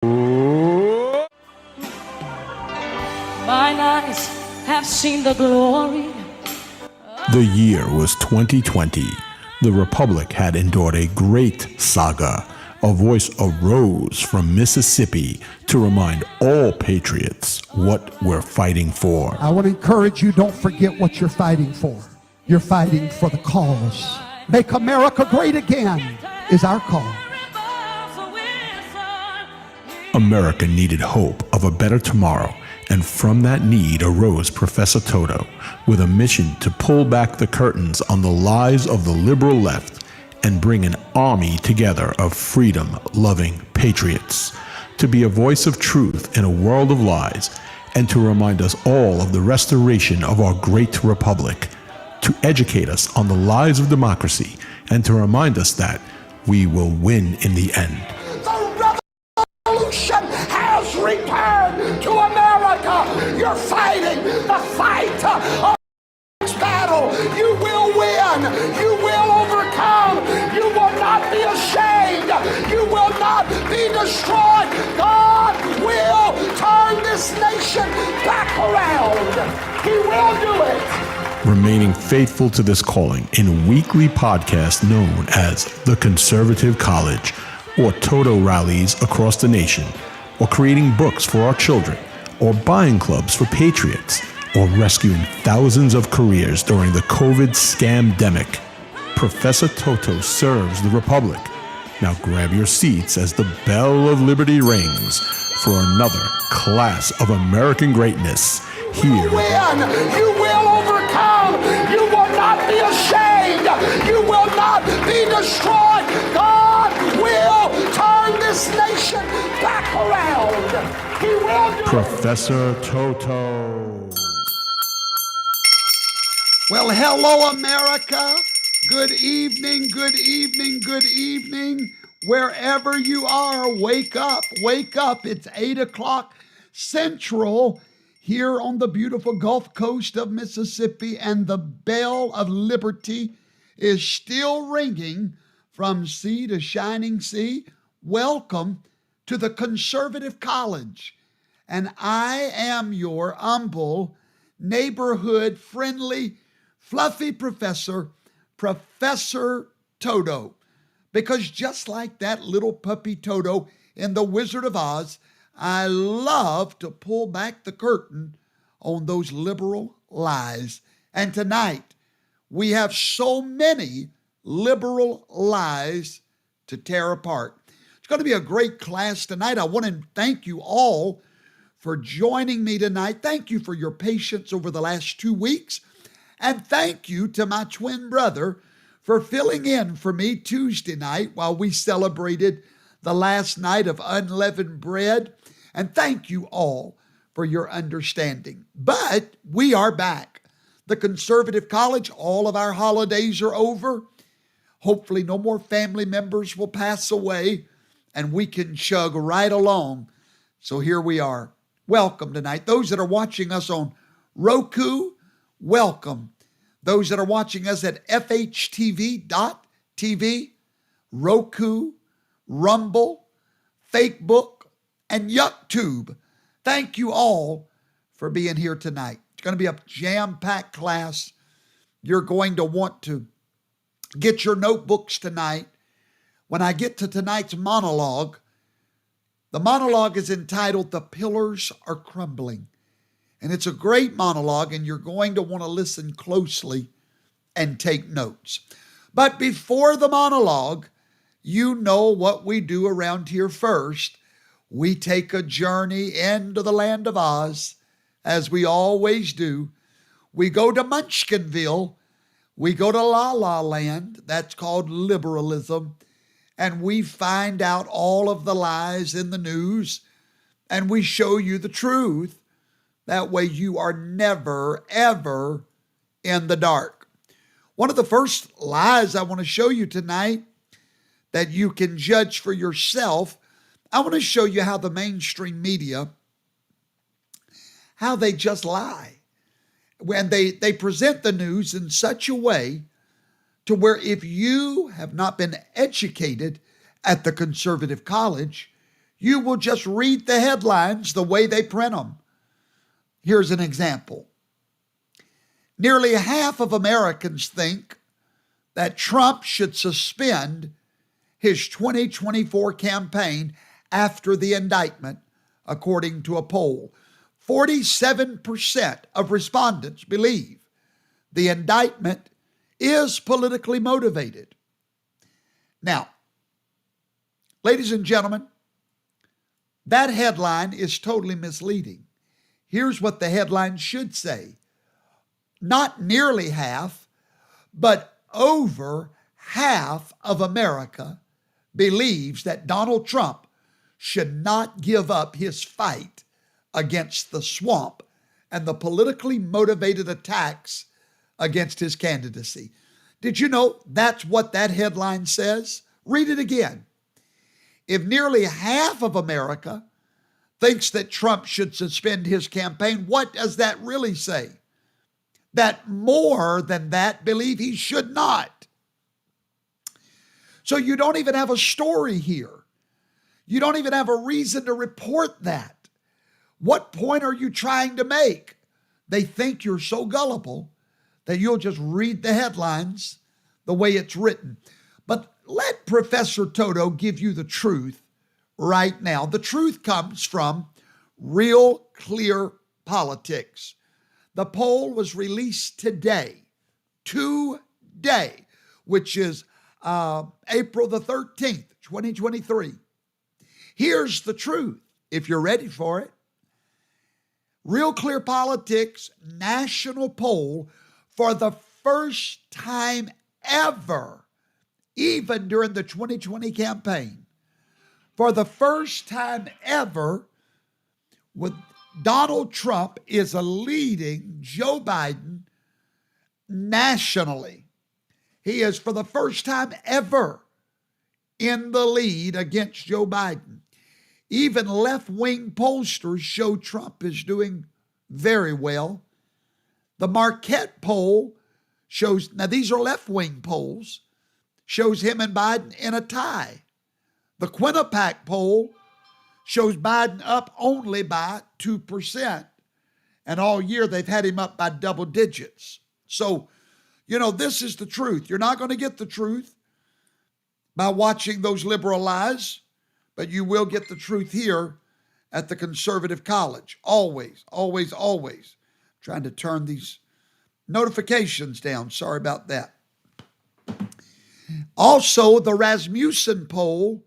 Mine eyes have seen the glory. The year was 2020. The Republic had endured a great saga. A voice arose from Mississippi to remind all patriots what we're fighting for. I want to encourage you, don't forget what you're fighting for. You're fighting for the cause. Make America great again is our call. America needed hope of a better tomorrow, and from that need arose Professor Toto with a mission to pull back the curtains on the lies of the liberal left and bring an army together of freedom-loving patriots, to be a voice of truth in a world of lies, and to remind us all of the restoration of our great republic, to educate us on the lies of democracy, and to remind us that we will win in the end. The revolution has returned to America. You're fighting the fight of this battle. You will win. You will overcome. You will not be ashamed. You will not be destroyed. God will turn this nation back around. He will do it. Remaining faithful to this calling in a weekly podcast known as The Conservative College, or Toto rallies across the nation, or creating books for our children, or buying clubs for patriots, or rescuing thousands of careers during the COVID scamdemic. Professor Toto serves the Republic. Now grab your seats as the bell of liberty rings for another class of American greatness. Here. You win. You will overcome. You will not be ashamed. You will not be destroyed. God will turn this nation back around. He will do Professor Toto. Well, hello, America. Good evening, good evening, good evening. Wherever you are, wake up, wake up. It's 8 o'clock Central here on the beautiful Gulf Coast of Mississippi, and the bell of liberty is still ringing from sea to shining sea. Welcome to the Conservative College. And I am your humble, neighborhood-friendly, fluffy professor, Professor Toto. Because just like that little puppy Toto in The Wizard of Oz, I love to pull back the curtain on those liberal lies. And tonight, we have so many liberal lies to tear apart. It's going to be a great class tonight. I want to thank you all for joining me tonight. Thank you for your patience over the last 2 weeks. And thank you to my twin brother for filling in for me Tuesday night while we celebrated the last night of unleavened bread. And thank you all for your understanding. But we are back. The Conservative College, all of our holidays are over. Hopefully no more family members will pass away and we can chug right along. So here we are. Welcome tonight. Those that are watching us on Roku, welcome. Those that are watching us at fhtv.tv, Roku, Rumble, Facebook, and YuckTube, thank you all for being here tonight. It's going to be a jam-packed class. You're going to want to get your notebooks tonight. When I get to tonight's monologue, the monologue is entitled, The Pillars Are Crumbling. And it's a great monologue, and you're going to want to listen closely and take notes. But before the monologue, you know what we do around here first. We take a journey into the land of Oz, as we always do. We go to Munchkinville. We go to La La Land. That's called liberalism. And we find out all of the lies in the news, and we show you the truth. That way you are never, ever in the dark. One of the first lies I want to show you tonight that you can judge for yourself, I want to show you how the mainstream media, how they just lie. When they present the news in such a way to where if you have not been educated at the Conservative College, You will just read the headlines the way they print them. Here's an example. Nearly half of Americans think that Trump should suspend his 2024 campaign after the indictment, according to a poll. 47% of respondents believe the indictment is politically motivated. Now, ladies and gentlemen, that headline is totally misleading. Here's what the headline should say. Not nearly half, but over half of America believes that Donald Trump should not give up his fight against the swamp and the politically motivated attacks against his candidacy. Did you know that's what that headline says? Read it again. If nearly half of America thinks that Trump should suspend his campaign, what does that really say? That more than that believe he should not. So you don't even have a story here. You don't even have a reason to report that. What point are you trying to make? They think you're so gullible that you'll just read the headlines the way it's written. But let Professor Toto give you the truth right now. The truth comes from Real Clear Politics. The poll was released today, which is April the 13th, 2023. Here's the truth, if you're ready for it. Real Clear Politics national poll for the first time ever, even during the 2020 campaign, for the first time ever, with Donald Trump is leading Joe Biden nationally. He is, for the first time ever, in the lead against Joe Biden. Even left-wing pollsters show Trump is doing very well. The Marquette poll shows, now these are left-wing polls, shows him and Biden in a tie. The Quinnipiac poll shows Biden up only by 2%. And all year they've had him up by double digits. So, this is the truth. You're not going to get the truth by watching those liberal lies, but you will get the truth here at the Conservative College. Always, always, always. Trying to turn these notifications down. Sorry about that. Also, the Rasmussen poll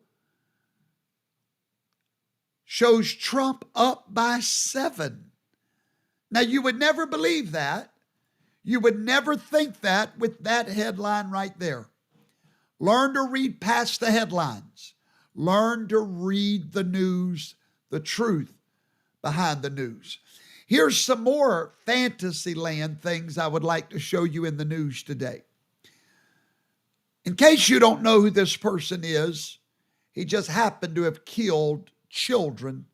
shows Trump up by 7. Now, you would never believe that. You would never think that with that headline right there. Learn to read past the headlines. Learn to read the news, the truth behind the news. Here's some more fantasy land things I would like to show you in the news today. In case you don't know who this person is, he just happened to have killed children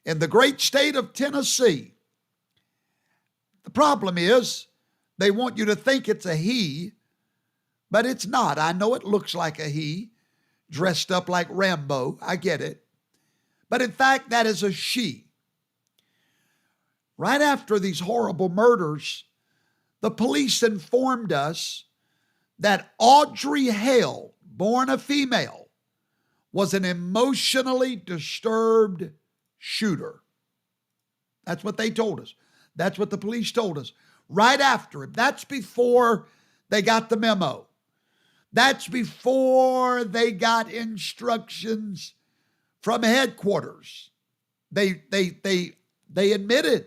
in the great state of Tennessee. The problem is they want you to think it's a he, but it's not. I know it looks like a he, dressed up like Rambo. I get it. But in fact, that is a she. Right after these horrible murders, the police informed us that Audrey Hale, born a female, was an emotionally disturbed shooter. That's what they told us. That's what the police told us. Right after it. That's before they got the memo. That's before they got instructions from headquarters. They admitted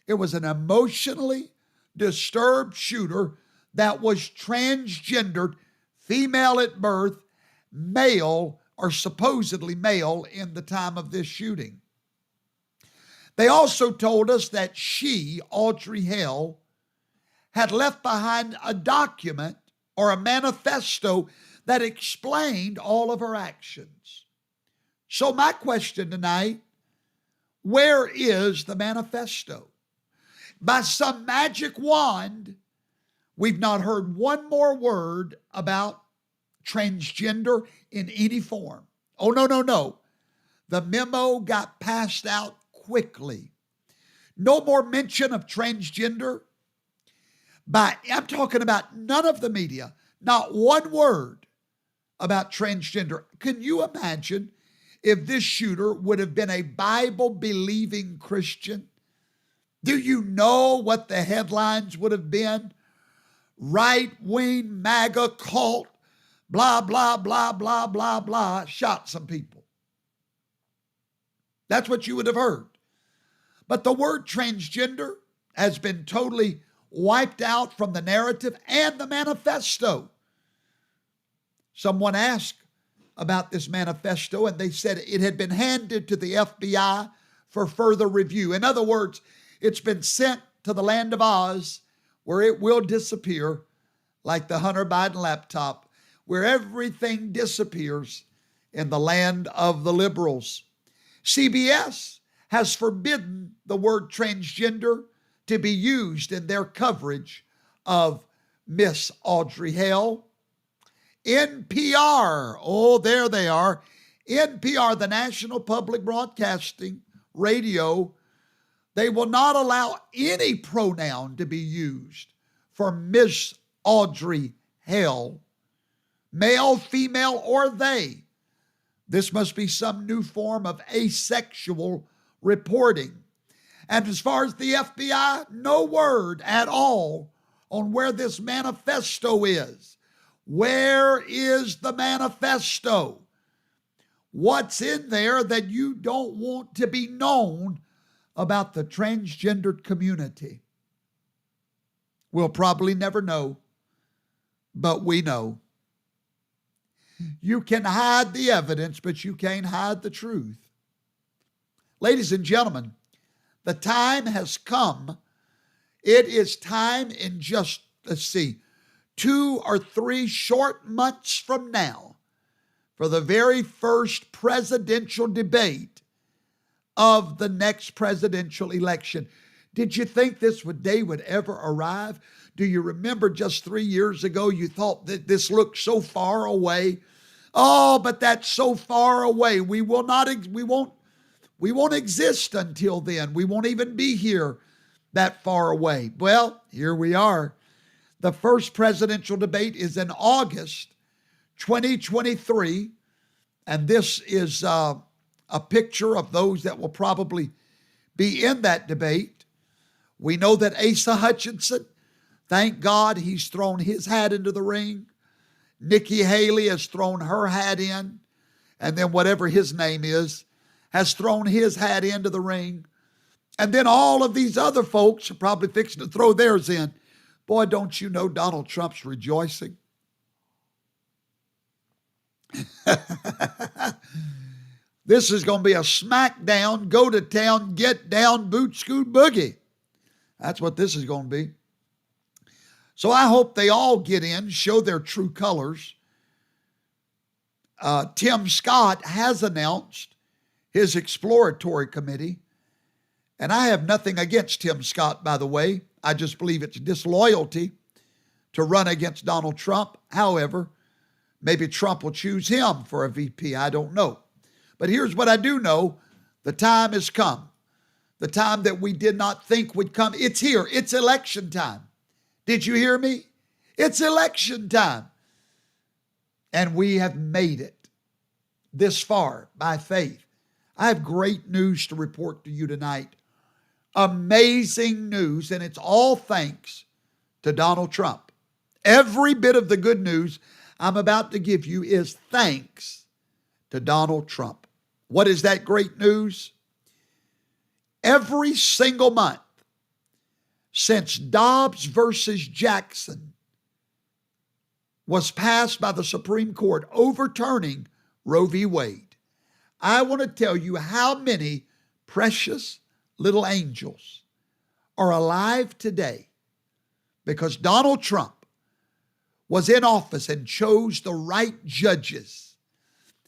it was an emotionally disturbed shooter that was transgendered, female at birth, male, or supposedly male in the time of this shooting. They also told us that she, Audrey Hale, had left behind a document or a manifesto that explained all of her actions. So my question tonight, where is the manifesto? By some magic wand, we've not heard one more word about transgender in any form. Oh, no. The memo got passed out quickly. No more mention of transgender. I'm talking about none of the media, not one word about transgender. Can you imagine if this shooter would have been a Bible-believing Christian? Do you know what the headlines would have been? Right-wing MAGA cult, blah, blah, blah, blah, blah, blah, shot some people. That's what you would have heard. But the word transgender has been totally wiped out from the narrative and the manifesto. Someone asked about this manifesto, and they said it had been handed to the FBI for further review. In other words, it's been sent to the land of Oz, where it will disappear like the Hunter Biden laptop, where everything disappears in the land of the liberals. CBS has forbidden the word transgender to be used in their coverage of Miss Audrey Hale. NPR, oh, there they are. NPR, the National Public Broadcasting Radio, they will not allow any pronoun to be used for Miss Audrey Hale, male, female, or they. This must be some new form of asexual reporting. And as far as the FBI, no word at all on where this manifesto is. Where is the manifesto? What's in there that you don't want to be known about the transgendered community? We'll probably never know, but we know. You can hide the evidence, but you can't hide the truth. Ladies and gentlemen, the time has come. It is time in just, 2 or 3 short months from now for the very first presidential debate of the next presidential election. Did you think this day would ever arrive? Do you remember just 3 years ago you thought that this looked so far away? Oh, but that's so far away. We won't exist until then. We won't even be here that far away. Well, here we are. The first presidential debate is in August 2023, and this is a picture of those that will probably be in that debate. We know that Asa Hutchinson, thank God he's thrown his hat into the ring. Nikki Haley has thrown her hat in, and then whatever his name is, has thrown his hat into the ring. And then all of these other folks are probably fixing to throw theirs in. Boy, don't you know Donald Trump's rejoicing? This is going to be a smackdown, go to town, get down, boot, scoot, boogie. That's what this is going to be. So I hope they all get in, show their true colors. Tim Scott has announced his exploratory committee. And I have nothing against Tim Scott, by the way. I just believe it's disloyalty to run against Donald Trump. However, maybe Trump will choose him for a VP. I don't know. But here's what I do know. The time has come. The time that we did not think would come. It's here. It's election time. Did you hear me? It's election time. And we have made it this far by faith. I have great news to report to you tonight. Amazing news, and it's all thanks to Donald Trump. Every bit of the good news I'm about to give you is thanks to Donald Trump. What is that great news? Every single month since Dobbs versus Jackson was passed by the Supreme Court overturning Roe v. Wade, I want to tell you how many precious little angels are alive today because Donald Trump was in office and chose the right judges.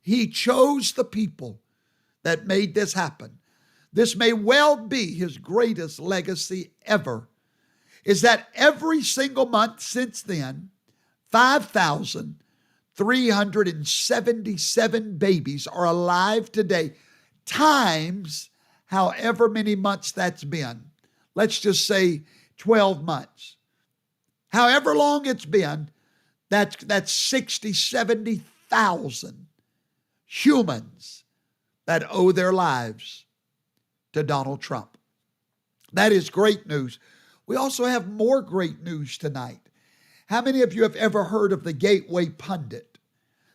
He chose the people that made this happen. This may well be his greatest legacy ever, is that every single month since then, 5,377 babies are alive today. times however many months that's been. Let's just say 12 months. However long it's been, that's 60, 70,000 humans that owe their lives to Donald Trump. That is great news. We also have more great news tonight. How many of you have ever heard of the Gateway Pundit?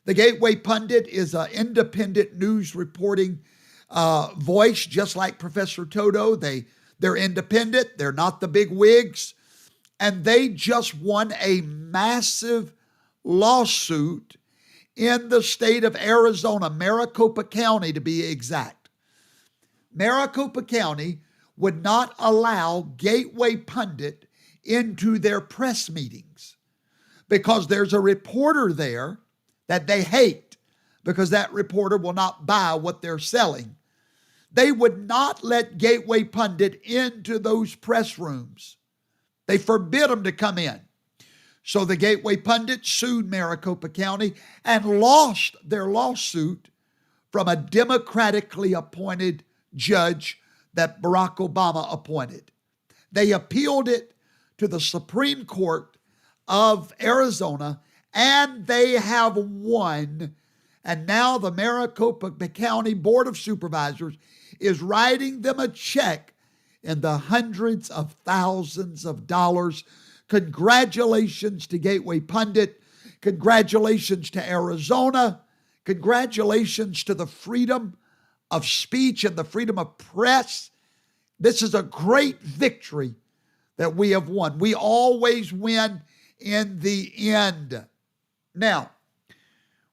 The Gateway Pundit is an independent news reporting voice, just like Professor Toto. They're independent. They're not the big wigs. And they just won a massive lawsuit in the state of Arizona, Maricopa County to be exact. Maricopa County would not allow Gateway Pundit into their press meetings because there's a reporter there that they hate because that reporter will not buy what they're selling. They would not let Gateway Pundit into those press rooms. They forbid them to come in. So the Gateway Pundit sued Maricopa County and lost their lawsuit from a democratically appointed judge that Barack Obama appointed. They appealed it to the Supreme Court of Arizona, and they have won. And now the Maricopa County Board of Supervisors is writing them a check in the hundreds of thousands of dollars. Congratulations to Gateway Pundit. Congratulations to Arizona. Congratulations to the freedom of speech and the freedom of press. This is a great victory that we have won. We always win in the end. Now,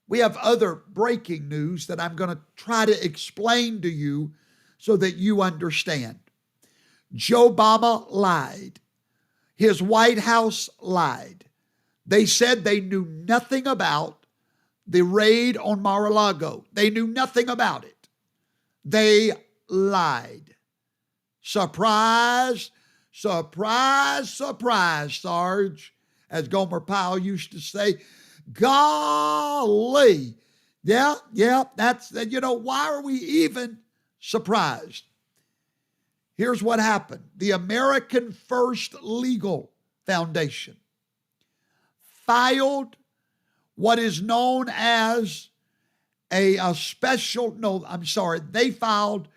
we have other breaking news that I'm going to try to explain to you so that you understand. Joe Obama lied. His White House lied. They said they knew nothing about the raid on Mar-a-Lago. They knew nothing about it. They lied. Surprise, surprise, surprise, Sarge, as Gomer Pyle used to say. Golly. Yeah, that's, why are we even surprised? Here's what happened. The American First Legal Foundation filed what is known as they filed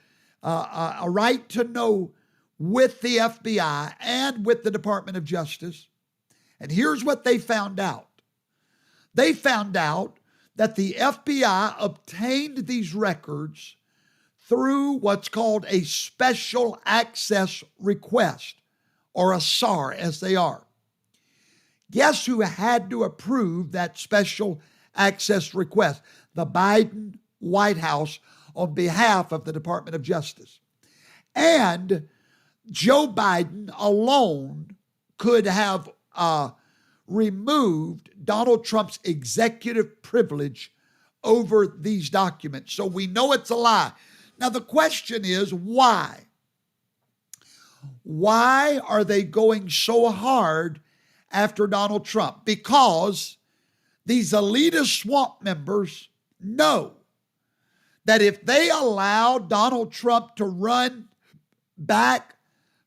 a right to know with the FBI and with the Department of Justice. And here's what they found out. They found out that the FBI obtained these records through what's called a special access request, or a SAR, SAR. Guess who had to approve that special access request? The Biden White House on behalf of the Department of Justice. And Joe Biden alone could have removed Donald Trump's executive privilege over these documents. So we know it's a lie. Now the question is, why? Why are they going so hard after Donald Trump? Because these elitist swamp members know that if they allow Donald Trump to run back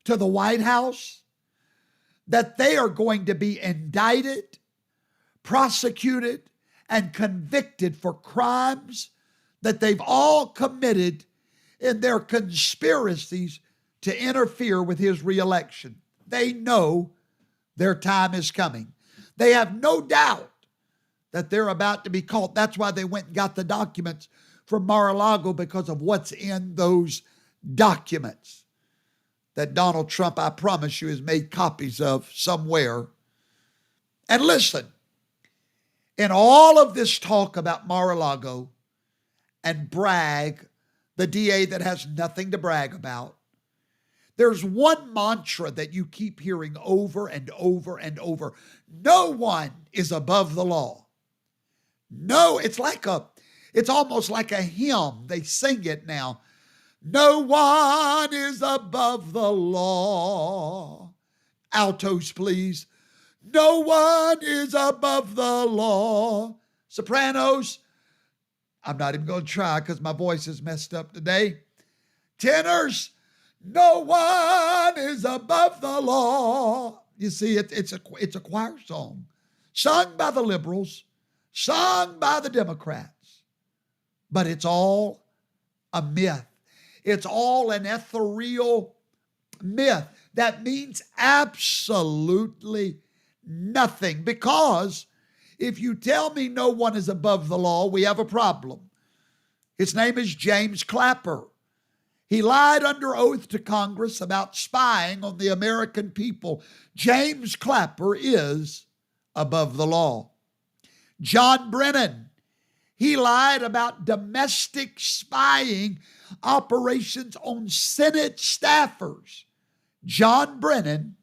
to the White House, that they are going to be indicted, prosecuted, and convicted for crimes that they've all committed in their conspiracies to interfere with his reelection. They know their time is coming. They have no doubt that they're about to be caught. That's why they went and got the documents from Mar-a-Lago, because of what's in those documents that Donald Trump, I promise you, has made copies of somewhere. And listen, in all of this talk about Mar-a-Lago and brag, the DA that has nothing to brag about, there's one mantra that you keep hearing over and over and over. No one is above the law. No, it's almost like a hymn. They sing it now. No one is above the law. Altos, please. No one is above the law. Sopranos, I'm not even going to try because my voice is messed up today. Tenors, no one is above the law. You see, it's a choir song, sung by the liberals, sung by the Democrats, but it's all a myth. It's all an ethereal myth that means absolutely nothing, because if you tell me no one is above the law, we have a problem. His name is James Clapper. He lied under oath to Congress about spying on the American people. James Clapper is above the law. John Brennan, he lied about domestic spying operations on Senate staffers. John Brennan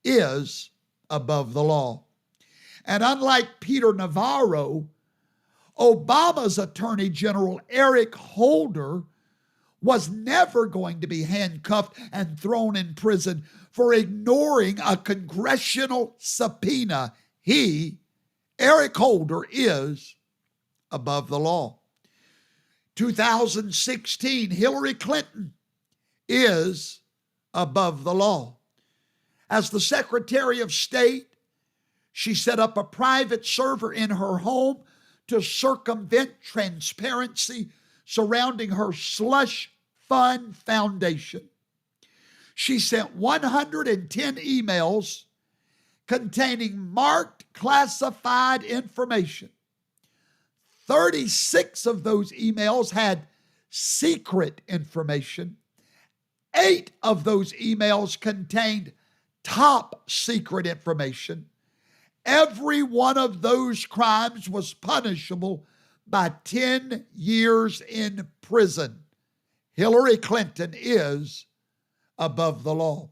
is above the law. And unlike Peter Navarro, Obama's Attorney General Eric Holder was never going to be handcuffed and thrown in prison for ignoring a congressional subpoena. Eric Holder, is above the law. 2016, Hillary Clinton is above the law. As the Secretary of State, she set up a private server in her home to circumvent transparency surrounding her slush fund foundation. She sent 110 emails containing marked classified information. 36 of those emails had secret information. 8 of those emails contained top secret information. Every one of those crimes was punishable by 10 years in prison. Hillary Clinton is above the law.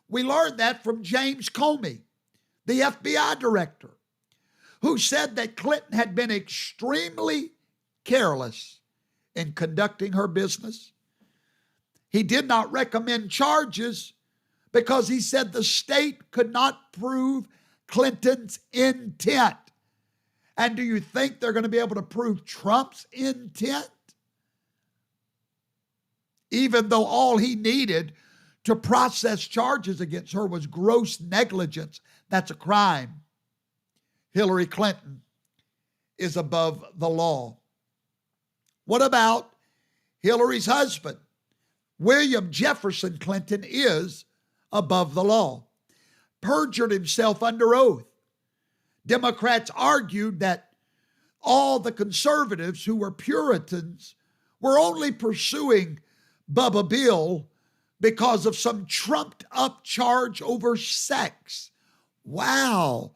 We learned that from James Comey, the FBI director, who said that Clinton had been extremely careless in conducting her business. He did not recommend charges because he said the state could not prove Clinton's intent. And do you think they're going to be able to prove Trump's intent? Even though all he needed to process charges against her was gross negligence. That's a crime. Hillary Clinton is above the law. What about Hillary's husband? William Jefferson Clinton is above the law. Perjured himself under oath. Democrats argued that all the conservatives who were Puritans were only pursuing Bubba Bill because of some trumped up charge over sex. Wow.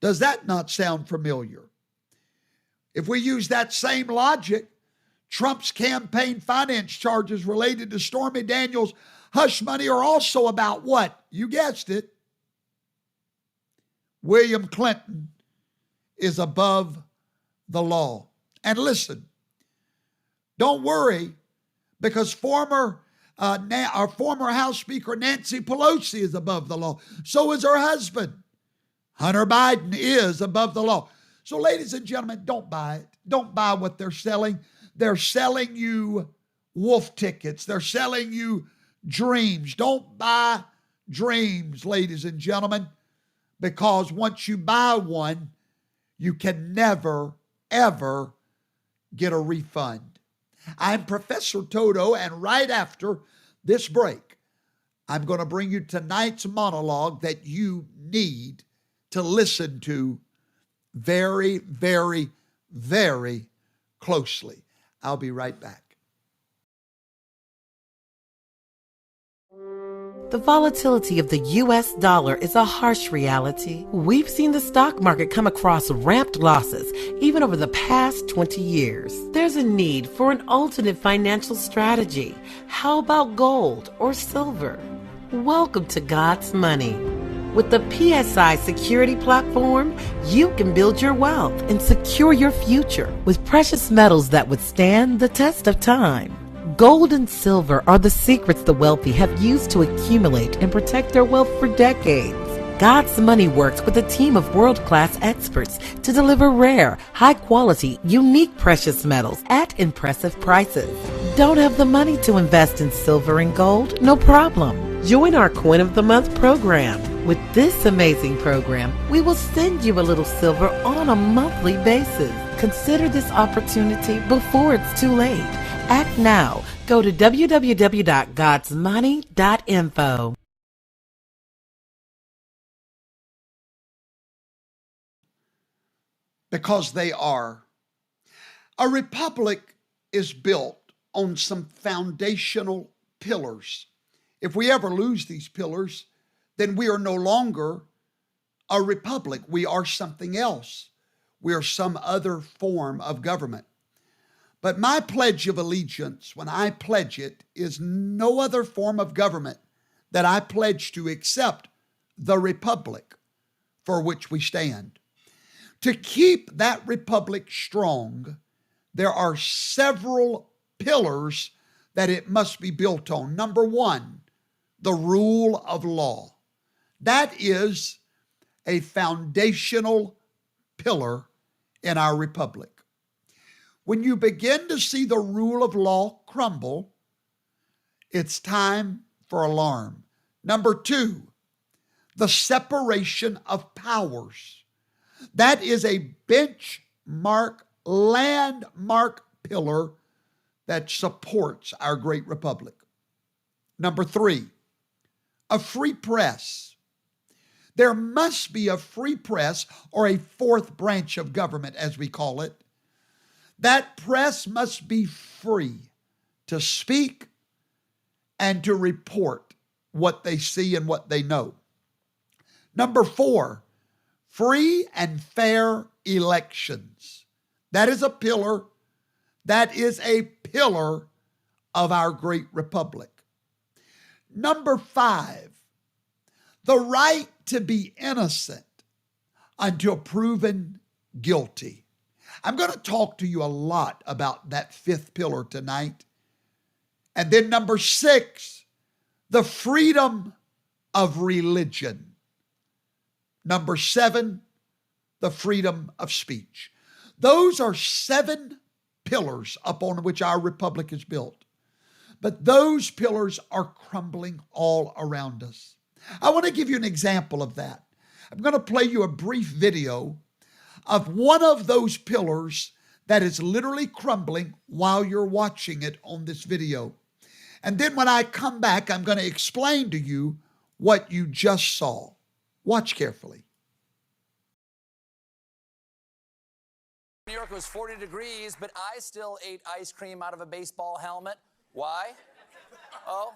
Does that not sound familiar? If we use that same logic, Trump's campaign finance charges related to Stormy Daniels' hush money are also about what? You guessed it. William Clinton is above the law. And listen, don't worry, because former House Speaker Nancy Pelosi is above the law. So is her husband. Hunter Biden is above the law. So ladies and gentlemen, don't buy it. Don't buy what they're selling. They're selling you wolf tickets. They're selling you dreams. Don't buy dreams, ladies and gentlemen, because once you buy one, you can never, ever get a refund. I'm Professor Toto, and right after this break, I'm going to bring you tonight's monologue that you need to listen to very, very, very closely. I'll be right back. The volatility of the U.S. dollar is a harsh reality. We've seen the stock market come across ramped losses, even over the past 20 years. There's a need for an alternate financial strategy. How about gold or silver? Welcome to God's Money. With the PSI Security Platform, you can build your wealth and secure your future with precious metals that withstand the test of time. Gold and silver are the secrets the wealthy have used to accumulate and protect their wealth for decades. God's Money works with a team of world-class experts to deliver rare, high-quality, unique precious metals at impressive prices. Don't have the money to invest in silver and gold? No problem. Join our Coin of the Month program. With this amazing program, we will send you a little silver on a monthly basis. Consider this opportunity before it's too late. Act now. Go to www.godsmoney.info. Because they are. A republic is built on some foundational pillars. If we ever lose these pillars, then we are no longer a republic. We are something else. We are some other form of government. But my pledge of allegiance, when I pledge it, is no other form of government that I pledge to except the republic for which we stand. To keep that republic strong, there are several pillars that it must be built on. Number one, the rule of law. That is a foundational pillar in our republic. When you begin to see the rule of law crumble, it's time for alarm. Number two, the separation of powers. That is a benchmark, landmark pillar that supports our great republic. Number three, a free press. There must be a free press, or a fourth branch of government, as we call it. That press must be free to speak and to report what they see and what they know. Number four, free and fair elections. That is a pillar. That is a pillar of our great republic. Number five, the right to be innocent until proven guilty. I'm going to talk to you a lot about that fifth pillar tonight. And then number six, the freedom of religion. Number seven, the freedom of speech. Those are seven pillars upon which our republic is built. But those pillars are crumbling all around us. I want to give you an example of that. I'm going to play you a brief video of one of those pillars that is literally crumbling while you're watching it on this video. And then when I come back, I'm going to explain to you what you just saw. Watch carefully. New York was 40 degrees, but I still ate ice cream out of a baseball helmet. Why? Oh,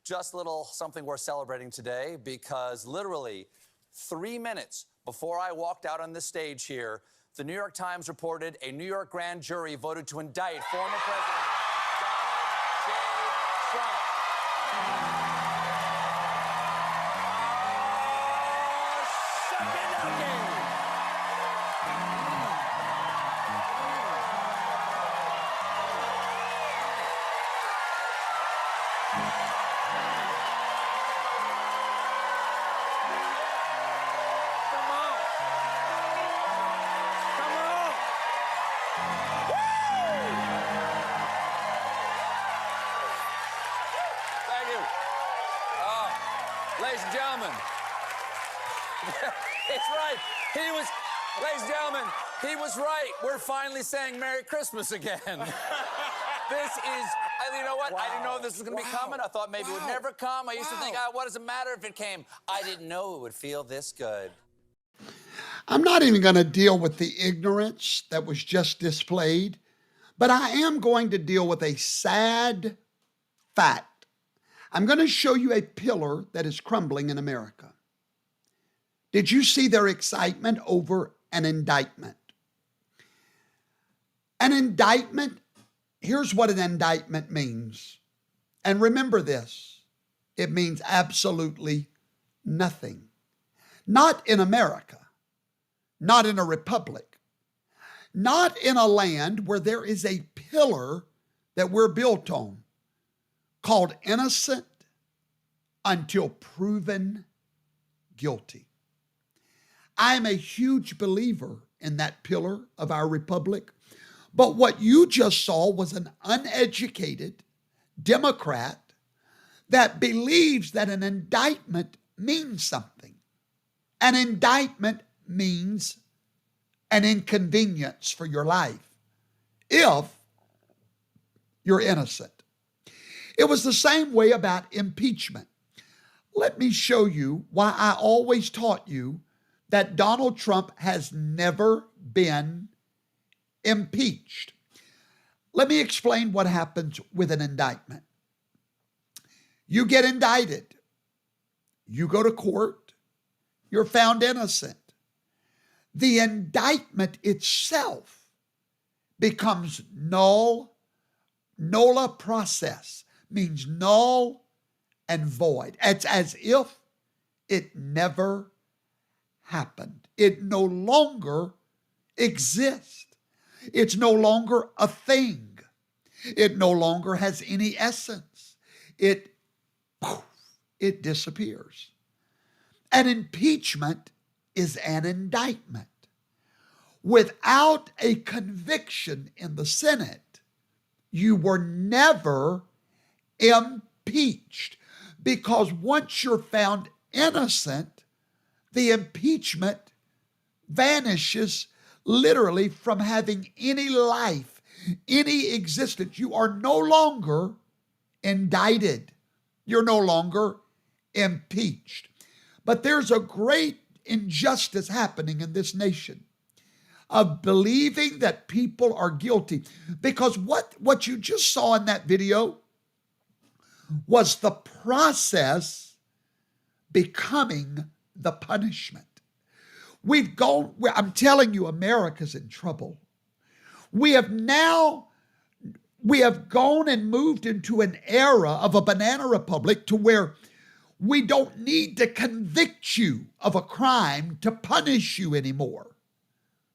just a little something worth celebrating today, because literally 3 minutes before I walked out on this stage here, the New York Times reported a New York grand jury voted to indict former President Donald J. Trump. Ladies and gentlemen, it's right. Ladies and gentlemen, he was right. We're finally saying Merry Christmas again. You know what? Wow. I didn't know this was going to be coming. I thought maybe it would never come. I used to think, what does it matter if it came? I didn't know it would feel this good. I'm not even going to deal with the ignorance that was just displayed, but I am going to deal with a sad fact. I'm going to show you a pillar that is crumbling in America. Did you see their excitement over an indictment? An indictment, here's what an indictment means. And remember this, it means absolutely nothing. Not in America, not in a republic, not in a land where there is a pillar that we're built on called innocent until proven guilty. I am a huge believer in that pillar of our republic. But what you just saw was an uneducated Democrat that believes that an indictment means something. An indictment means an inconvenience for your life if you're innocent. It was the same way about impeachment. Let me show you why I always taught you that Donald Trump has never been impeached. Let me explain what happens with an indictment. You get indicted. You go to court. You're found innocent. The indictment itself becomes nulla process, means null and void. It's as if it never happened. It no longer exists. It's no longer a thing. It no longer has any essence. It disappears. An impeachment is an indictment. Without a conviction in the Senate, you were never impeached, because once you're found innocent, the impeachment vanishes literally from having any life, any existence. You are no longer indicted. You're no longer impeached. But there's a great injustice happening in this nation of believing that people are guilty, because what you just saw in that video was the process becoming the punishment. I'm telling you, America's in trouble. We have gone and moved into an era of a banana republic to where we don't need to convict you of a crime to punish you anymore.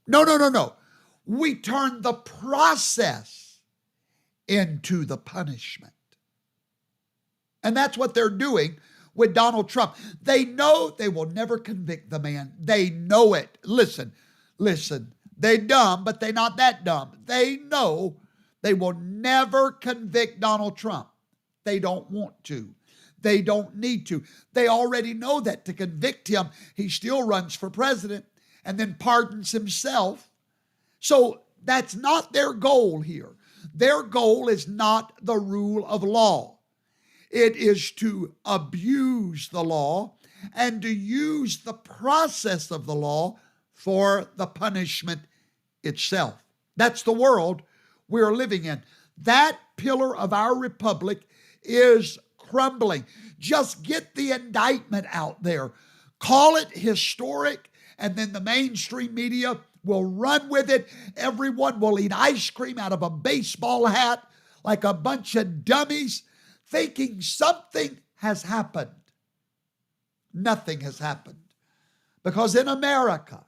No. We turn the process into the punishment. And that's what they're doing with Donald Trump. They know they will never convict the man. They know it. Listen. They're dumb, but they're not that dumb. They know they will never convict Donald Trump. They don't want to. They don't need to. They already know that to convict him, he still runs for president and then pardons himself. So that's not their goal here. Their goal is not the rule of law. It is to abuse the law and to use the process of the law for the punishment itself. That's the world we're living in. That pillar of our republic is crumbling. Just get the indictment out there. Call it historic, and then the mainstream media will run with it. Everyone will eat ice cream out of a baseball hat like a bunch of dummies, thinking something has happened. Nothing has happened. Because in America,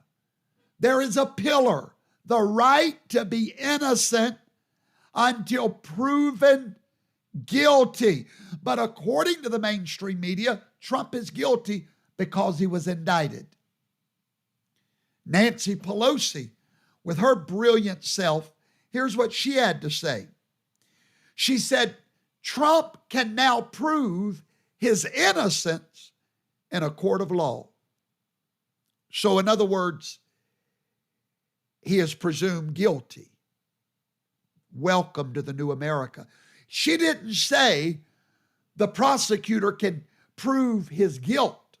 there is a pillar, the right to be innocent until proven guilty. But according to the mainstream media, Trump is guilty because he was indicted. Nancy Pelosi, with her brilliant self, here's what she had to say. She said, Trump can now prove his innocence in a court of law. So in other words, he is presumed guilty. Welcome to the new America. She didn't say the prosecutor can prove his guilt.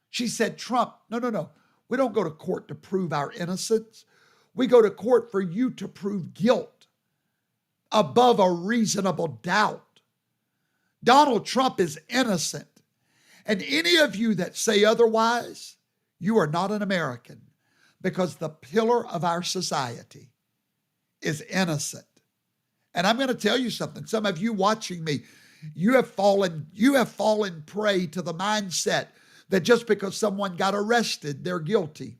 She said, Trump, no. We don't go to court to prove our innocence. We go to court for you to prove guilt above a reasonable doubt. Donald Trump is innocent. And any of you that say otherwise, you are not an American, because the pillar of our society is innocent. And I'm going to tell you something. Some of you watching me, you have fallen prey to the mindset that just because someone got arrested, they're guilty.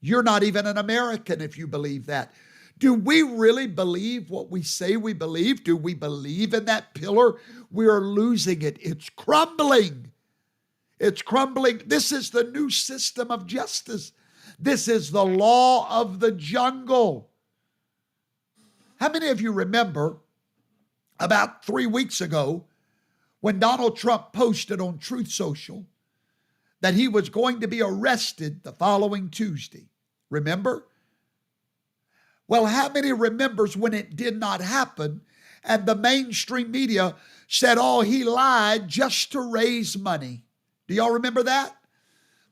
You're not even an American if you believe that. Do we really believe what we say we believe? Do we believe in that pillar? We are losing it. It's crumbling. It's crumbling. This is the new system of justice. This is the law of the jungle. How many of you remember about 3 weeks ago when Donald Trump posted on Truth Social that he was going to be arrested the following Tuesday? Remember? Well, how many remembers when it did not happen and the mainstream media said, oh, he lied just to raise money? Do y'all remember that?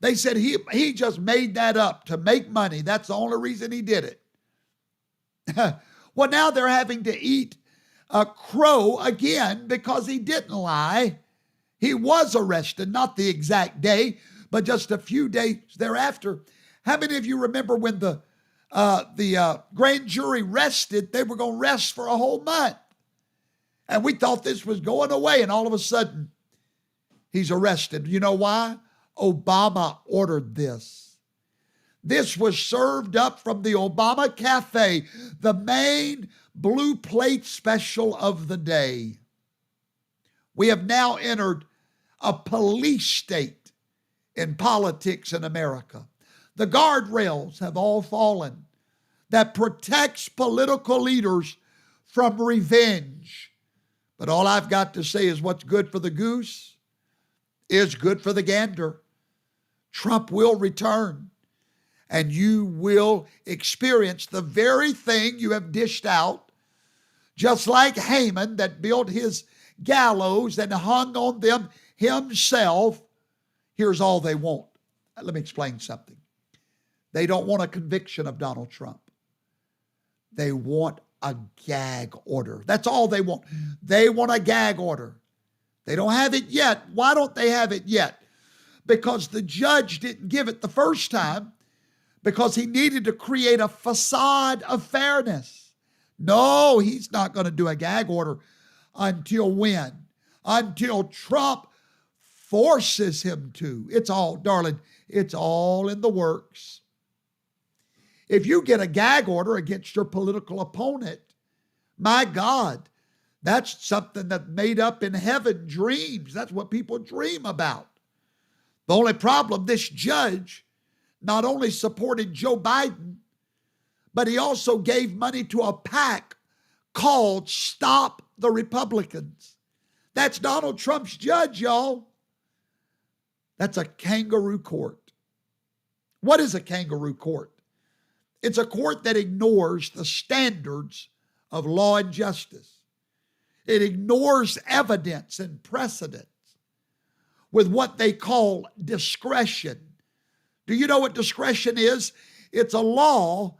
They said he just made that up to make money. That's the only reason he did it. Well, now they're having to eat a crow again because he didn't lie. He was arrested, not the exact day, but just a few days thereafter. How many of you remember when the grand jury rested? They were going to rest for a whole month. And we thought this was going away, and all of a sudden, he's arrested. You know why? Obama ordered this. This was served up from the Obama Cafe, the main blue plate special of the day. We have now entered a police state in politics in America. The guardrails have all fallen that protects political leaders from revenge. But all I've got to say is what's good for the goose is good for the gander. Trump will return, and you will experience the very thing you have dished out, just like Haman that built his gallows and hung on them himself. Here's all they want. Let me explain something. They don't want a conviction of Donald Trump. They want a gag order. That's all they want. They want a gag order. They don't have it yet. Why don't they have it yet? Because the judge didn't give it the first time because he needed to create a facade of fairness. No, he's not going to do a gag order until when? Until Trump forces him to. It's all, darling, it's all in the works. If you get a gag order against your political opponent, my God, that's something that's made up in heaven, dreams. That's what people dream about. The only problem, this judge not only supported Joe Biden, but he also gave money to a PAC called Stop the Republicans. That's Donald Trump's judge, y'all. That's a kangaroo court. What is a kangaroo court? It's a court that ignores the standards of law and justice. It ignores evidence and precedents with what they call discretion. Do you know what discretion is? It's a law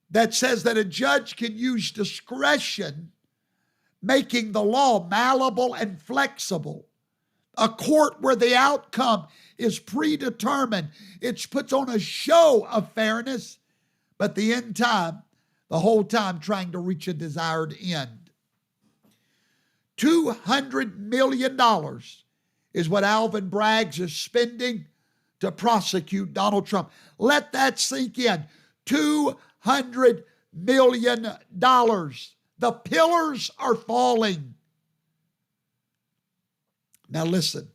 that says that a judge can use discretion, making the law malleable and flexible. A court where the outcome is predetermined. It puts on a show of fairness, but the end time, the whole time trying to reach a desired end. $200 million is what Alvin Braggs is spending to prosecute Donald Trump. Let that sink in. $200 million. The pillars are falling. Now listen,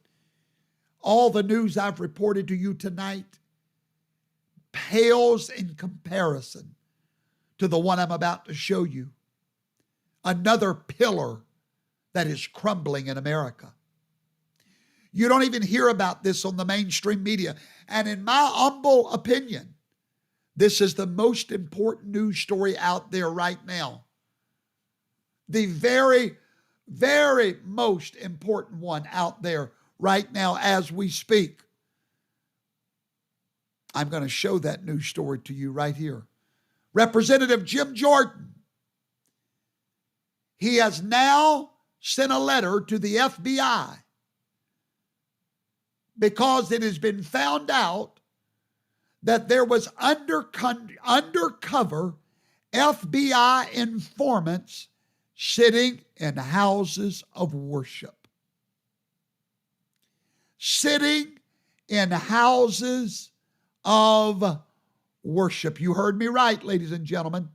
all the news I've reported to you tonight pales in comparison to the one I'm about to show you. Another pillar that is crumbling in America. You don't even hear about this on the mainstream media. And in my humble opinion, this is the most important news story out there right now. The very, very most important one out there right now as we speak. I'm going to show that news story to you right here. Representative Jim Jordan, he has now sent a letter to the FBI because it has been found out that there was undercover FBI informants sitting in houses of worship. Sitting in houses of worship. You heard me right, ladies and gentlemen.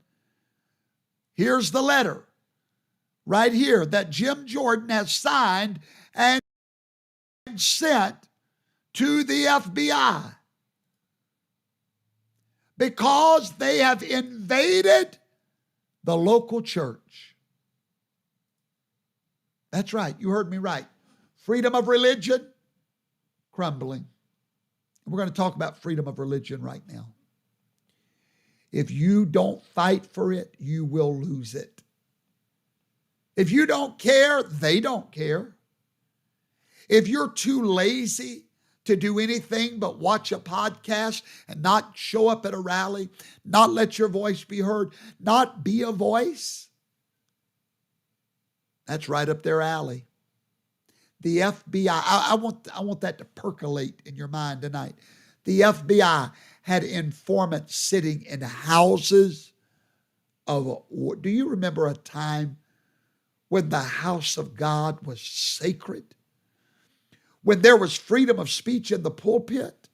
Here's the letter right here that Jim Jordan has signed and sent to the FBI because they have invaded the local church. That's right. You heard me right. Freedom of religion, crumbling. We're going to talk about freedom of religion right now. If you don't fight for it, you will lose it. If you don't care, they don't care. If you're too lazy to do anything but watch a podcast and not show up at a rally, not let your voice be heard, not be a voice, that's right up their alley. The FBI, I want that to percolate in your mind tonight. The FBI had informants sitting in houses of, do you remember a time when the house of God was sacred? When there was freedom of speech in the pulpit?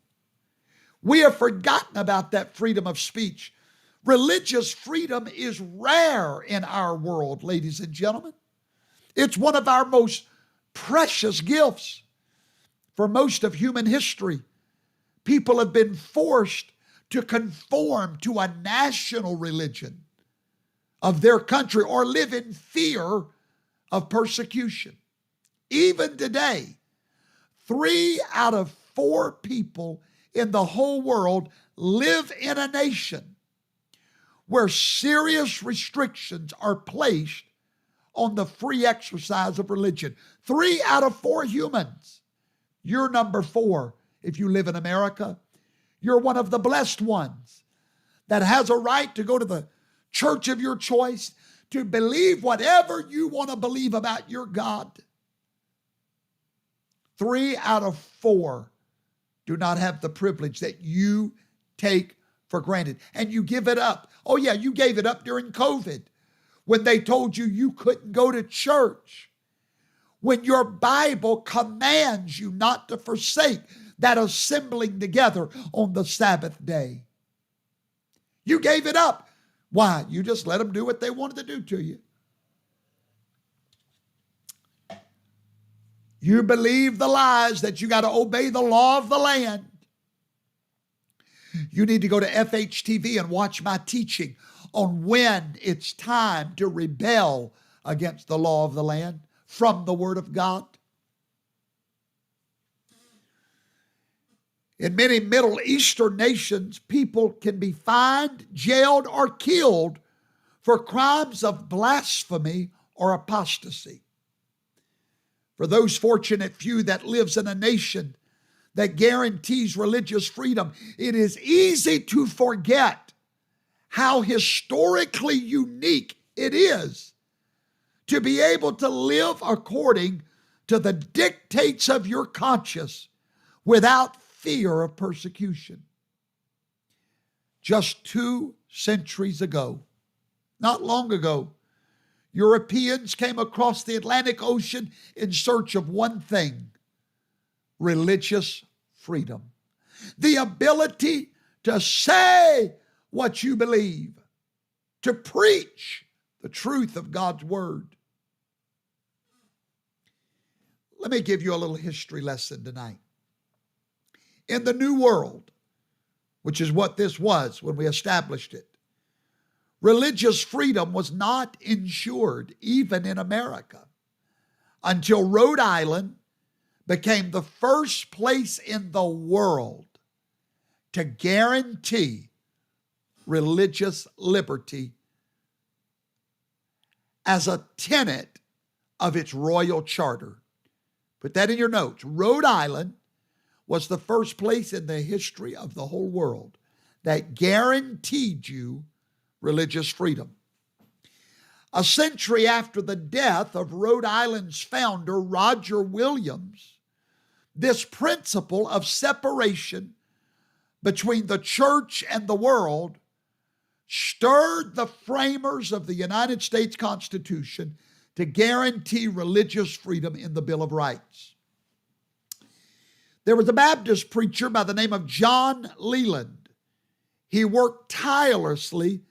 We have forgotten about that freedom of speech. Religious freedom is rare in our world, ladies and gentlemen. It's one of our most precious gifts. For most of human history, people have been forced to conform to a national religion of their country or live in fear of persecution. Even today, 3 out of 4 people in the whole world live in a nation where serious restrictions are placed on the free exercise of religion. 3 out of 4 humans. You're number 4 if you live in America. You're one of the blessed ones that has a right to go to the church of your choice, to believe whatever you want to believe about your God. 3 out of 4 do not have the privilege that you take for granted, and you give it up. Oh yeah, you gave it up during COVID when they told you you couldn't go to church, when your Bible commands you not to forsake that assembling together on the Sabbath day. You gave it up. Why? You just let them do what they wanted to do to you. You believe the lies that you got to obey the law of the land. You need to go to FHTV and watch my teaching on when it's time to rebel against the law of the land from the Word of God. In many Middle Eastern nations, people can be fined, jailed, or killed for crimes of blasphemy or apostasy. For those fortunate few that lives in a nation that guarantees religious freedom, it is easy to forget how historically unique it is to be able to live according to the dictates of your conscience without fear of persecution. Just 2 centuries ago, not long ago, Europeans came across the Atlantic Ocean in search of one thing: religious freedom. The ability to say what you believe, to preach the truth of God's word. Let me give you a little history lesson tonight. In the New World, which is what this was when we established it, religious freedom was not ensured, even in America, until Rhode Island became the first place in the world to guarantee religious liberty as a tenet of its royal charter. Put that in your notes. Rhode Island was the first place in the history of the whole world that guaranteed you religious freedom. A century after the death of Rhode Island's founder, Roger Williams, this principle of separation between the church and the world stirred the framers of the United States Constitution to guarantee religious freedom in the Bill of Rights. There was a Baptist preacher by the name of John Leland. He worked tirelessly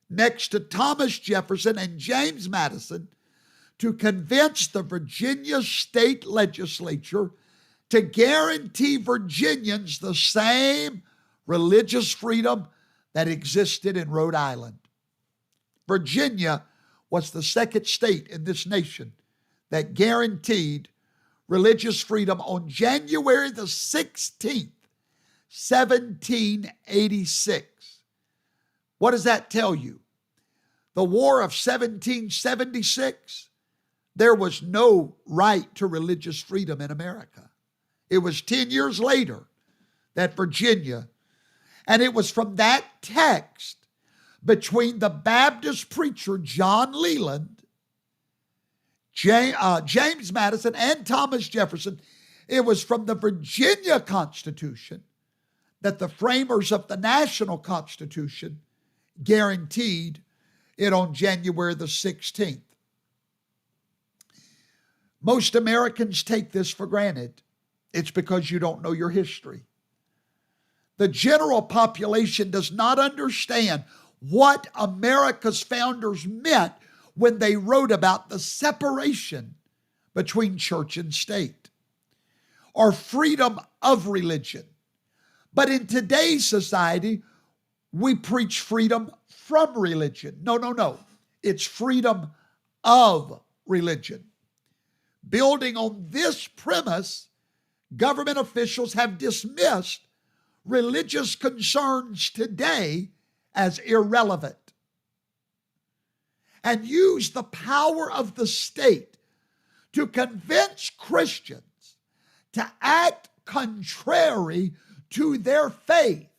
next to Thomas Jefferson and James Madison to convince the Virginia state legislature to guarantee Virginians the same religious freedom that existed in Rhode Island. Virginia was the second state in this nation that guaranteed religious freedom on January the 16th, 1786. What does that tell you? The War of 1776, there was no right to religious freedom in America. It was 10 years later that Virginia, and it was from that text between the Baptist preacher John Leland, James Madison, and Thomas Jefferson, it was from the Virginia Constitution that the framers of the national Constitution guaranteed it on January the 16th. Most Americans take this for granted. It's because you don't know your history. The general population does not understand what America's founders meant when they wrote about the separation between church and state, or freedom of religion. But in today's society, we preach freedom from religion. No. It's freedom of religion. Building on this premise, government officials have dismissed religious concerns today as irrelevant and use the power of the state to convince Christians to act contrary to their faith.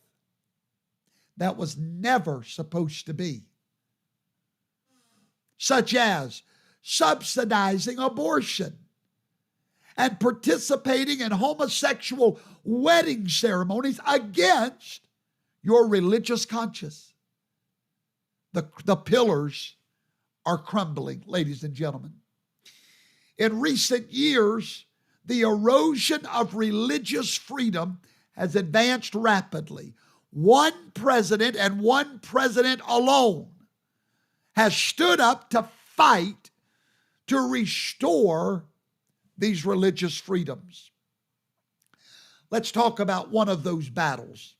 That was never supposed to be. Such as subsidizing abortion and participating in homosexual wedding ceremonies against your religious conscience. The pillars are crumbling, ladies and gentlemen. In recent years, the erosion of religious freedom has advanced rapidly. One president, and one president alone, has stood up to fight to restore these religious freedoms. Let's talk about one of those battles.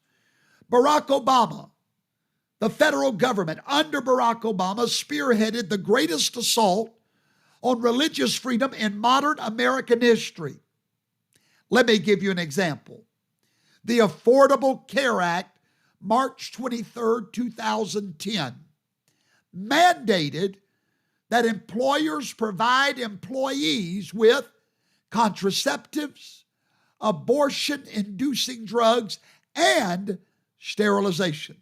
Barack Obama, the federal government under Barack Obama, spearheaded the greatest assault on religious freedom in modern American history. Let me give you an example. The Affordable Care Act, March 23rd, 2010, mandated that employers provide employees with contraceptives, abortion-inducing drugs, and sterilizations.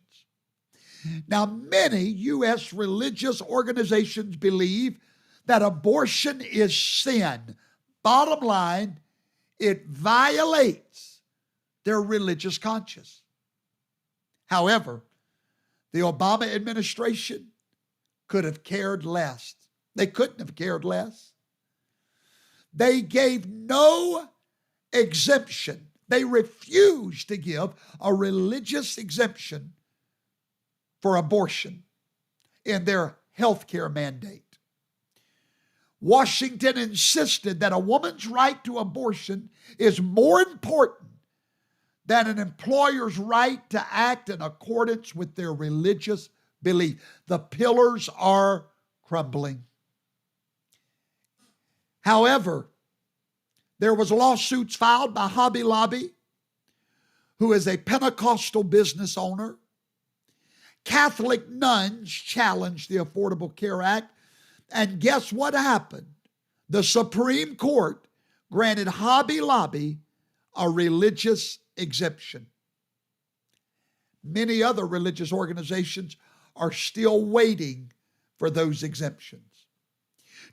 Now, many U.S. religious organizations believe that abortion is sin. Bottom line, it violates their religious conscience. However, the Obama administration could have cared less. They couldn't have cared less. They gave no exemption. They refused to give a religious exemption for abortion in their health care mandate. Washington insisted that a woman's right to abortion is more important than an employer's right to act in accordance with their religious belief. The pillars are crumbling. However, there was lawsuits filed by Hobby Lobby, who is a Pentecostal business owner. Catholic nuns challenged the Affordable Care Act, and guess what happened? The Supreme Court granted Hobby Lobby a religious exemption. Many other religious organizations are still waiting for those exemptions.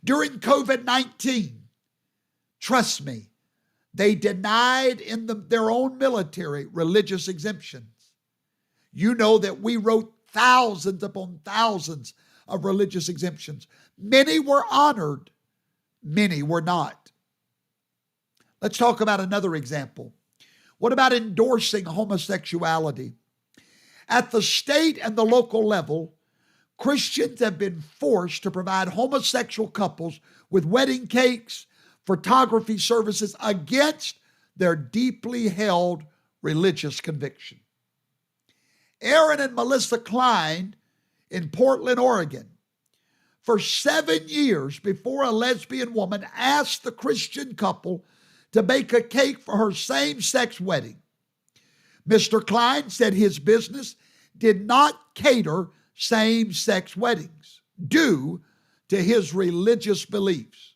During COVID-19, trust me, they denied in their own military religious exemptions. You know that we wrote thousands upon thousands of religious exemptions. Many were honored, many were not. Let's talk about another example. What about endorsing homosexuality? At the state and the local level, Christians have been forced to provide homosexual couples with wedding cakes, photography services against their deeply held religious conviction. Aaron and Melissa Klein in Portland, Oregon, for 7 years before a lesbian woman asked the Christian couple to bake a cake for her same-sex wedding. Mr. Klein said his business did not cater same-sex weddings due to his religious beliefs.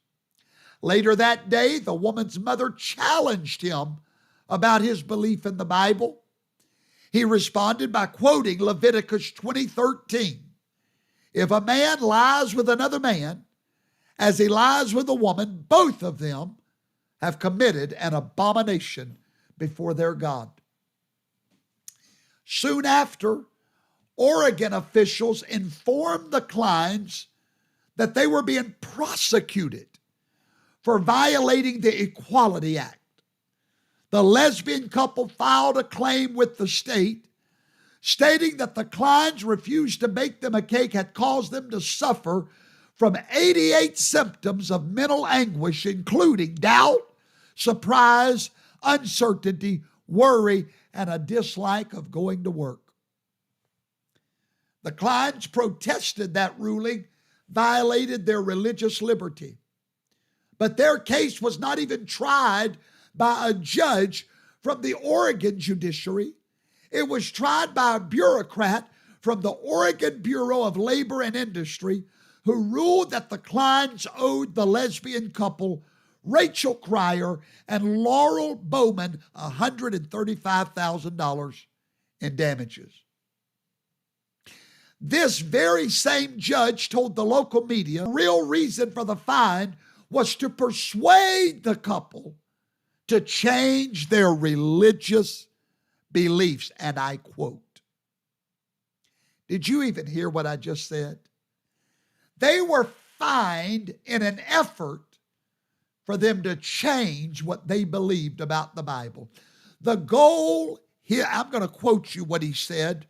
Later that day, the woman's mother challenged him about his belief in the Bible. He responded by quoting Leviticus 20:13. If a man lies with another man, as he lies with a woman, both of them have committed an abomination before their God. Soon after, Oregon officials informed the Kleins that they were being prosecuted for violating the Equality Act. The lesbian couple filed a claim with the state, stating that the Kleins refused to bake them a cake had caused them to suffer from 88 symptoms of mental anguish, including doubt, surprise, uncertainty, worry, and a dislike of going to work. The Kleins protested that ruling violated their religious liberty. But their case was not even tried by a judge from the Oregon judiciary. It was tried by a bureaucrat from the Oregon Bureau of Labor and Industry, who ruled that the Kleins owed the lesbian couple, Rachel Cryer and Laurel Bowman, $135,000 in damages. This very same judge told the local media the real reason for the fine was to persuade the couple to change their religious beliefs. And I quote, did you even hear what I just said? They were fined in an effort for them to change what they believed about the Bible. The goal here, I'm going to quote you what he said.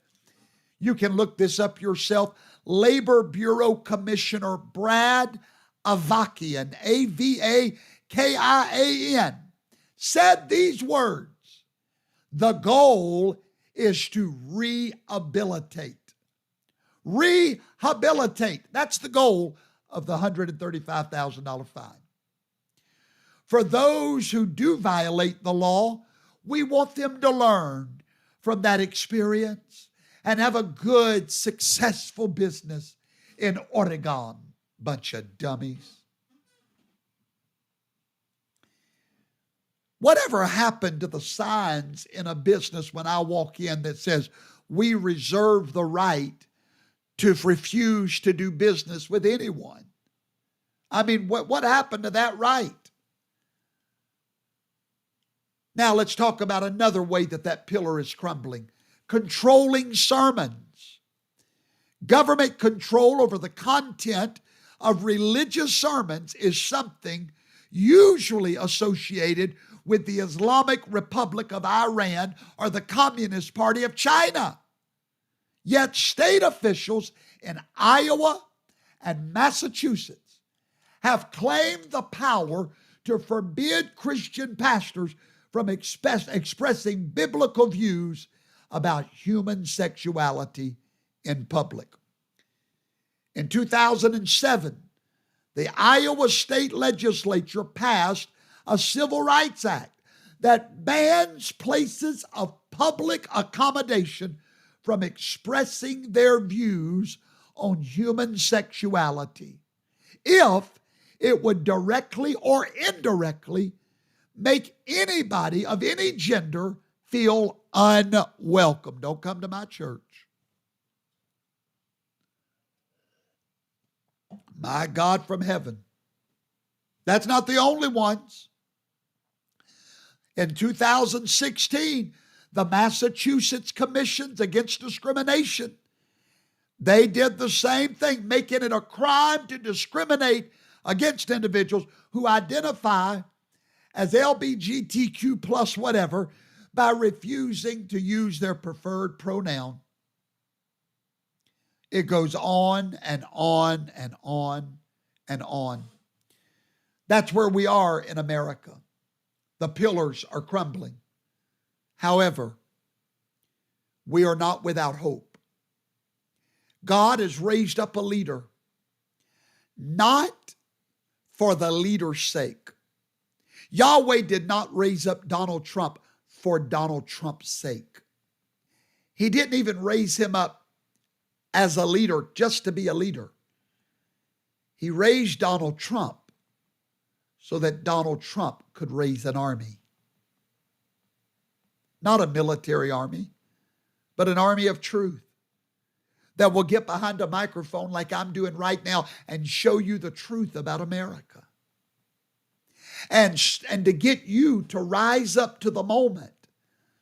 You can look this up yourself. Labor Bureau Commissioner Brad Avakian, Avakian, said these words: the goal is to rehabilitate. Rehabilitate. That's the goal of the $135,000 fine. For those who do violate the law, we want them to learn from that experience and have a good, successful business in Oregon. Bunch of dummies. Whatever happened to the signs in a business when I walk in that says, we reserve the right to refuse to do business with anyone? I mean, what happened to that right? Now let's talk about another way that pillar is crumbling. Controlling sermons. Government control over the content of religious sermons is something usually associated with the Islamic Republic of Iran or the Communist Party of China. Yet state officials in Iowa and Massachusetts have claimed the power to forbid Christian pastors from expressing biblical views about human sexuality in public. In 2007, the Iowa State Legislature passed a Civil Rights Act that bans places of public accommodation from expressing their views on human sexuality if it would directly or indirectly make anybody of any gender feel unwelcome. Don't come to my church. My God from heaven. That's not the only ones. In 2016, the Massachusetts Commissions Against Discrimination, they did the same thing, making it a crime to discriminate against individuals who identify as LGBTQ plus whatever by refusing to use their preferred pronoun. It goes on and on and on and on. That's where we are in America. The pillars are crumbling. However, we are not without hope. God has raised up a leader, not for the leader's sake. Yahweh did not raise up Donald Trump for Donald Trump's sake. He didn't even raise him up as a leader just to be a leader. He raised Donald Trump so that Donald Trump could raise an army. Not a military army, but an army of truth that will get behind a microphone like I'm doing right now and show you the truth about America. And to get you to rise up to the moment,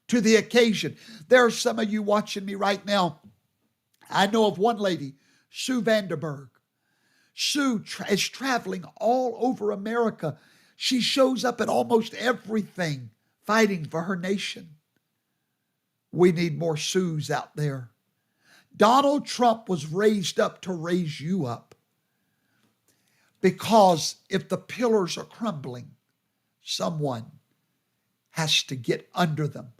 to the occasion. There are some of you watching me right now. I know of one lady, Sue Vanderberg. Sue is traveling all over America. She shows up at almost everything fighting for her nation. We need more Sues out there. Donald Trump was raised up to raise you up. Because if the pillars are crumbling, someone has to get under them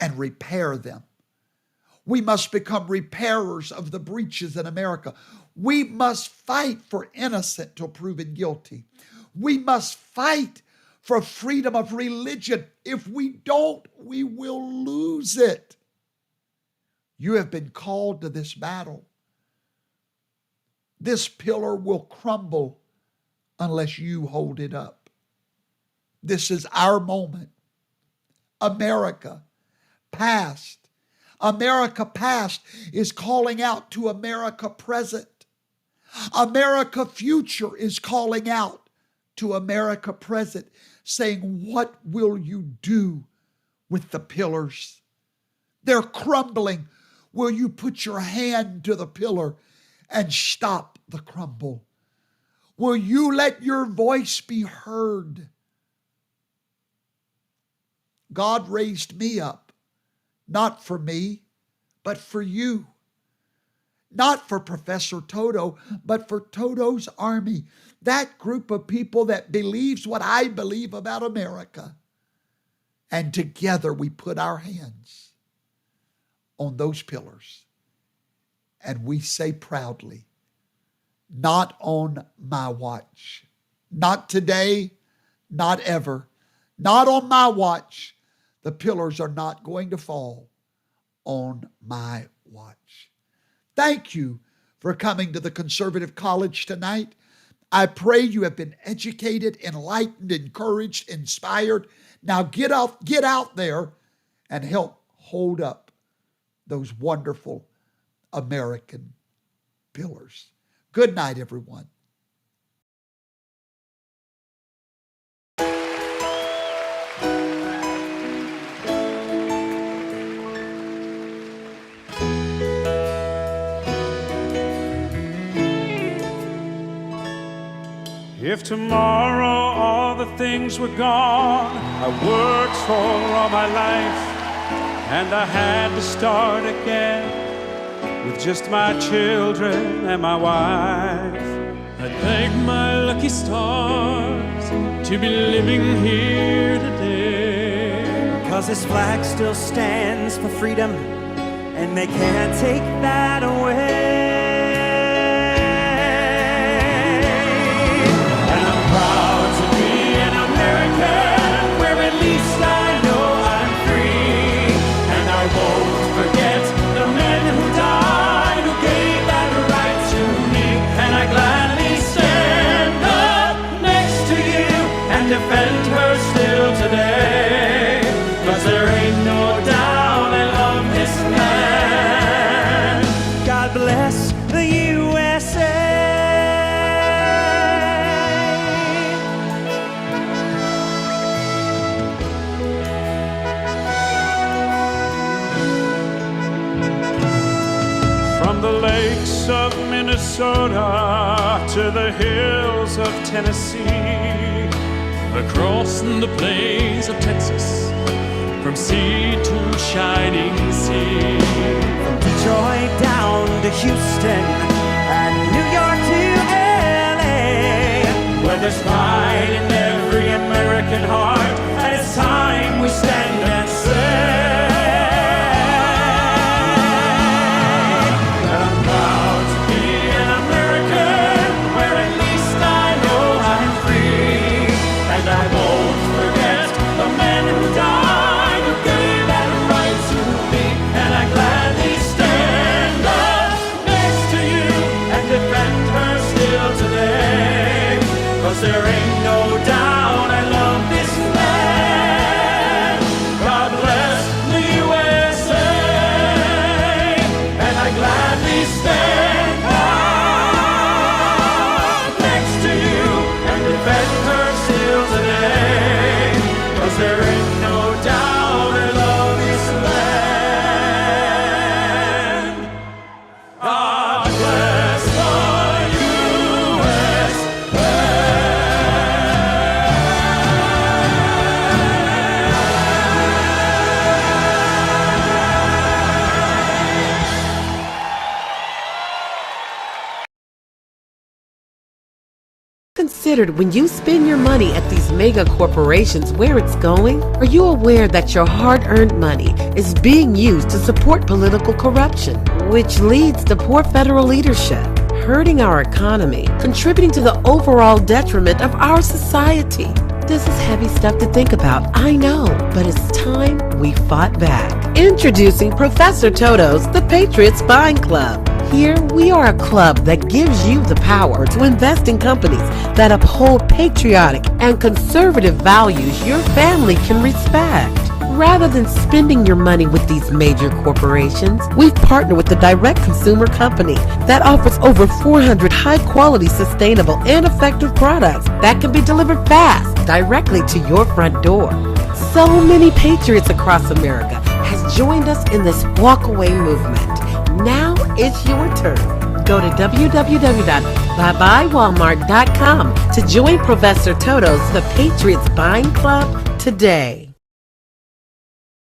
and repair them. We must become repairers of the breaches in America. We must fight for innocent till proven guilty. We must fight for freedom of religion. If we don't, we will lose it. You have been called to this battle. This pillar will crumble unless you hold it up. This is our moment. America past. America past is calling out to America present. America future is calling out to America present, saying, what will you do with the pillars? They're crumbling. Will you put your hand to the pillar and stop the crumble? Will you let your voice be heard? God raised me up, not for me, but for you. Not for Professor Toto, but for Toto's army. That group of people that believes what I believe about America. And together we put our hands on those pillars. And we say proudly, not on my watch. Not today, not ever. Not on my watch. The pillars are not going to fall on my watch. Thank you for coming to the Conservative College tonight. I pray you have been educated, enlightened, encouraged, inspired. Now get out there and help hold up those wonderful American pillars. Good night, everyone. If tomorrow all the things were gone I worked for all my life, and I had to start again with just my children and my wife, I'd thank my lucky stars to be living here today. 'Cause this flag still stands for freedom, and they can't take that away. Where at least I know I'm free, and I won't forget the men who died, who gave that right to me, and I gladly stand up next to you and defend her still today, 'cause there ain't no doubt I love this land. God bless the USA. From the lakes of Minnesota to the hills of Tennessee, across the plains of Texas, from sea to shining sea, From Detroit down to Houston and New York to LA, where there's pride in every American heart, and it's considered when you spend your money at these mega corporations where it's going? Are you aware that your hard-earned money is being used to support political corruption, which leads to poor federal leadership, hurting our economy, contributing to the overall detriment of our society? This is heavy stuff to think about, I know, but it's time we fought back. Introducing Professor Toto's The Patriot Spying Club. Here, we are a club that gives you the power to invest in companies that uphold patriotic and conservative values your family can respect. Rather than spending your money with these major corporations, we've partnered with a direct consumer company that offers over 400 high-quality, sustainable, and effective products that can be delivered fast directly to your front door. So many patriots across America has joined us in this walkaway movement. Now it's your turn. Go to www.buybuywalmart.com to join Professor Toto's The Patriots Buying Club today.